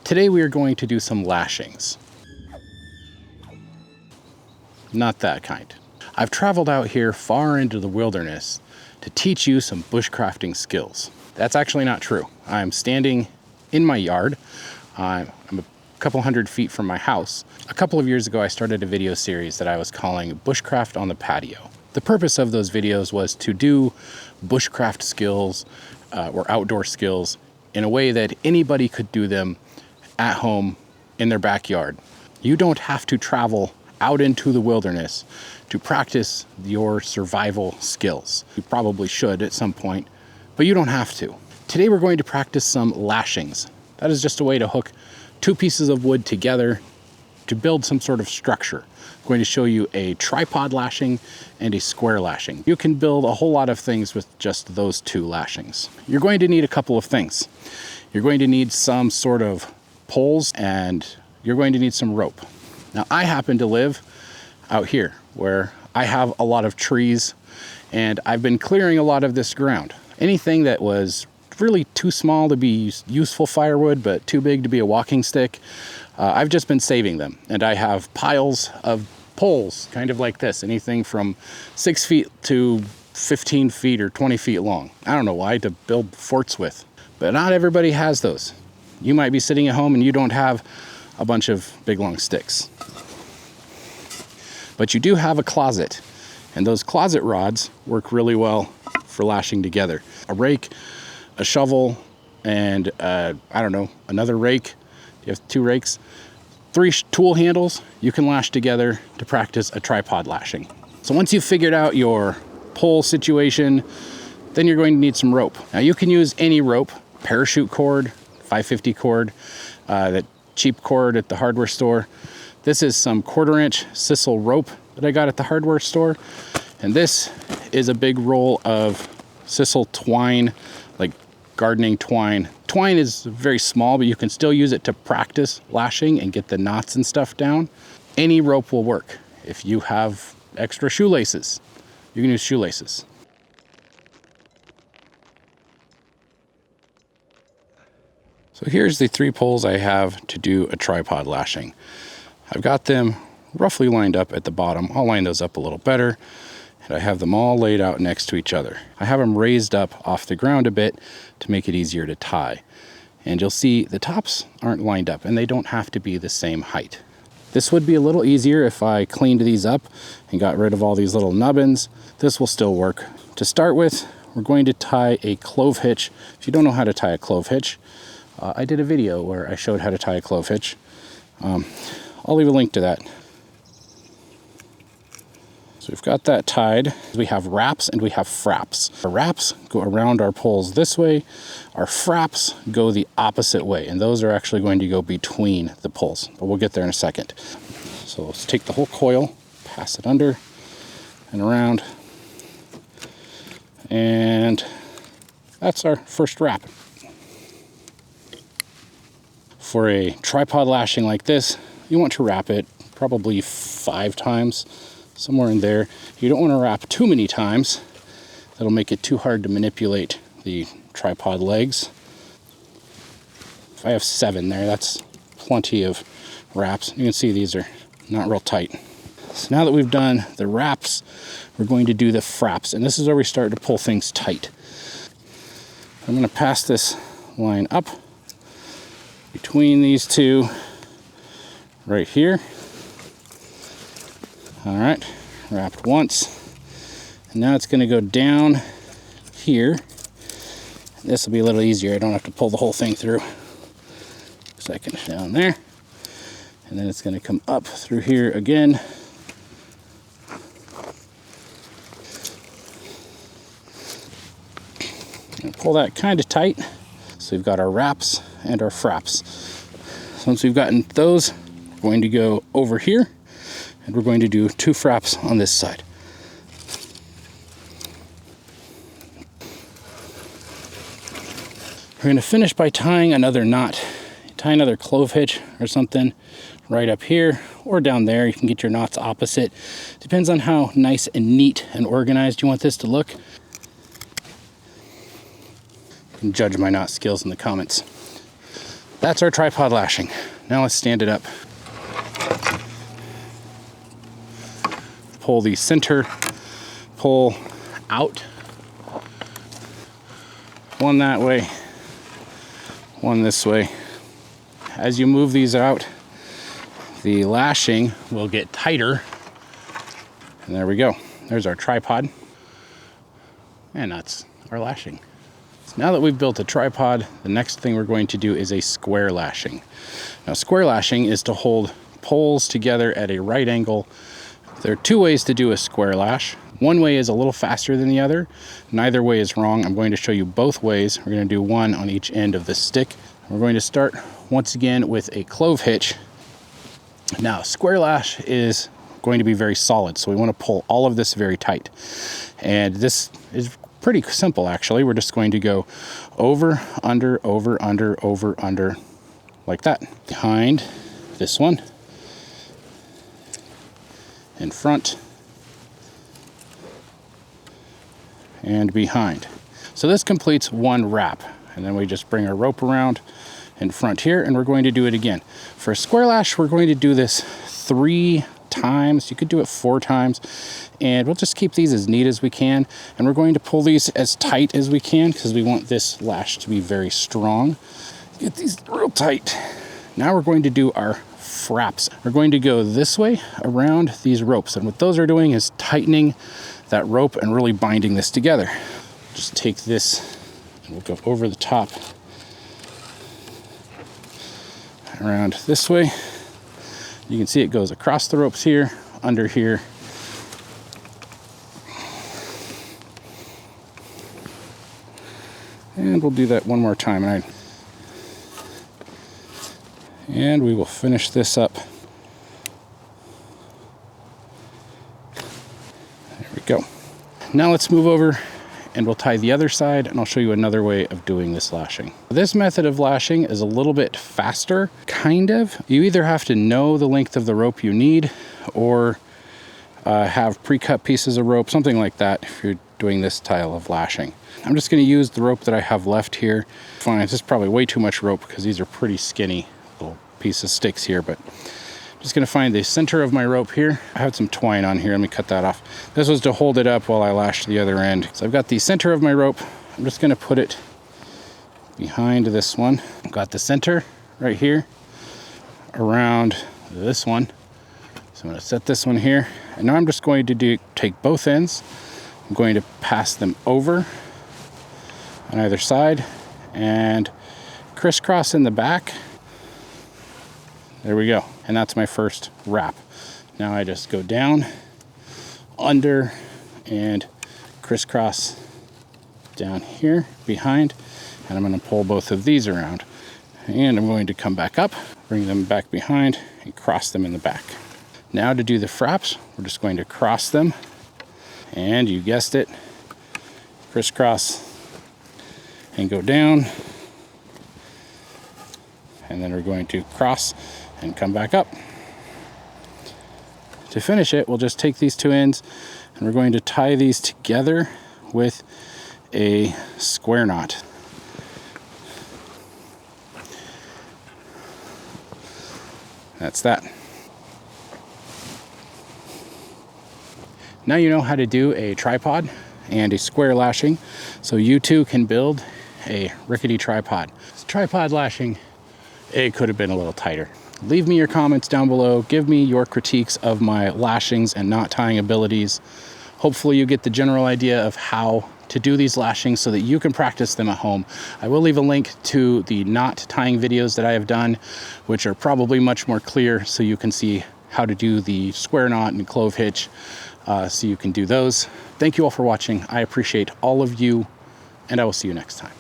Today we are going to do some lashings. Not that kind. I've traveled out here far into the wilderness to teach you some bushcrafting skills. That's actually not true. I'm standing in my yard. I'm a couple hundred feet from my house. A couple of years ago, I started a video series that I was calling Bushcraft on the Patio. The purpose of those videos was to do bushcraft skills or outdoor skills in a way that anybody could do them at home in their backyard. You don't have to travel out into the wilderness to practice your survival skills. You probably should at some point, but you don't have to. Today we're going to practice some lashings. That is just a way to hook two pieces of wood together to build some sort of structure. I'm going to show you a tripod lashing and a square lashing. You can build a whole lot of things with just those two lashings. You're going to need a couple of things. You're going to need some sort of poles, and you're going to need some rope. Now, I happen to live out here where I have a lot of trees, and I've been clearing a lot of this ground. Anything that was really too small to be useful firewood, but too big to be a walking stick, I've just been saving them. And I have piles of poles, kind of like this, anything from 6 feet to 15 feet or 20 feet long. I don't know why, to build forts with, but not everybody has those. You might be sitting at home and you don't have a bunch of big long sticks. But you do have a closet, and those closet rods work really well for lashing together. A rake, a shovel, and I don't know, another rake. You have 2 rakes. 3 tool handles you can lash together to practice a tripod lashing. So once you've figured out your pole situation, then you're going to need some rope. Now you can use any rope, parachute cord, 550 cord, that cheap cord at the hardware store. This is some 1/4 inch sisal rope that I got at the hardware store. And this is a big roll of sisal twine, like gardening twine. Twine is very small, but you can still use it to practice lashing and get the knots and stuff down. Any rope will work. If you have extra shoelaces, you can use shoelaces. So here's the 3 poles I have to do a tripod lashing. I've got them roughly lined up at the bottom. I'll line those up a little better. And I have them all laid out next to each other. I have them raised up off the ground a bit to make it easier to tie. And you'll see the tops aren't lined up, and they don't have to be the same height. This would be a little easier if I cleaned these up and got rid of all these little nubbins. This will still work. To start with, we're going to tie a clove hitch. If you don't know how to tie a clove hitch, I did a video where I showed how to tie a clove hitch. I'll leave a link to that. So we've got that tied. We have wraps and we have fraps. Our wraps go around our poles this way. Our fraps go the opposite way, and those are actually going to go between the poles, but we'll get there in a second. So let's take the whole coil, pass it under and around, and that's our first wrap. For a tripod lashing like this, you want to wrap it probably 5 times, somewhere in there. You don't want to wrap too many times. That'll make it too hard to manipulate the tripod legs. If I have 7 there, that's plenty of wraps. You can see these are not real tight. So now that we've done the wraps, we're going to do the fraps, and this is where we start to pull things tight. I'm going to pass this line up between these 2 right here. All right, wrapped once. And now it's going to go down here. This will be a little easier. I don't have to pull the whole thing through. Second down there. And then it's going to come up through here again. And pull that kind of tight. So we've got our wraps and our fraps. So once we've gotten those, we're going to go over here, and we're going to do 2 fraps on this side. We're going to finish by tying another knot. Tie another clove hitch or something right up here or down there. You can get your knots opposite. Depends on how nice and neat and organized you want this to look. You can judge my knot skills in the comments. That's our tripod lashing. Now let's stand it up. Pull the center pole out. One that way, one this way. As you move these out, the lashing will get tighter. And there we go. There's our tripod. And that's our lashing. So now that we've built a tripod, the next thing we're going to do is a square lashing. Now, square lashing is to hold poles together at a right angle. There are two ways to do a square lash. One way is a little faster than the other. Neither way is wrong. I'm going to show you both ways. We're going to do one on each end of the stick. We're going to start once again with a clove hitch. Now, square lash is going to be very solid, so we want to pull all of this very tight. And this is pretty simple, actually. We're just going to go over, under, like that. Behind this one, in front, and behind. So this completes one wrap, and then we just bring our rope around in front here, and we're going to do it again. For a square lash, we're going to do this 3 times. You could do it 4 times, and we'll just keep these as neat as we can, and we're going to pull these as tight as we can because we want this lash to be very strong. Get these real tight. Now we're going to do our fraps. We're going to go this way around these ropes, and what those are doing is tightening that rope and really binding this together. Just take this and we'll go over the top around this way. You can see it goes across the ropes here, under here, and we'll do that one more time, and we will finish this up. There we go. Now let's move over and we'll tie the other side, and I'll show you another way of doing this lashing. This method of lashing is a little bit faster, kind of. You either have to know the length of the rope you need or have pre-cut pieces of rope, something like that, if you're doing this style of lashing. I'm just gonna use the rope that I have left here. Fine, this is probably way too much rope because these are pretty skinny little piece of sticks here, but I'm just gonna find the center of my rope here. I have some twine on here, let me cut that off. This was to hold it up while I lashed the other end. So I've got the center of my rope. I'm just gonna put it behind this one. I've got the center right here around this one. So I'm gonna set this one here. And now I'm just going to take both ends. I'm going to pass them over on either side and crisscross in the back. There we go. And that's my first wrap. Now I just go down, under, and crisscross down here behind. And I'm going to pull both of these around. And I'm going to come back up, bring them back behind, and cross them in the back. Now to do the fraps, we're just going to cross them. And you guessed it, crisscross and go down. And then we're going to cross and come back up. To finish it, we'll just take these two ends and we're going to tie these together with a square knot. That's that. Now you know how to do a tripod and a square lashing, so you too can build a rickety tripod. This tripod lashing, it could have been a little tighter. Leave me your comments down below. Give me your critiques of my lashings and knot tying abilities. Hopefully you get the general idea of how to do these lashings so that you can practice them at home. I will leave a link to the knot tying videos that I have done, which are probably much more clear, so you can see how to do the square knot and clove hitch, so you can do those. Thank you all for watching. I appreciate all of you, and I will see you next time.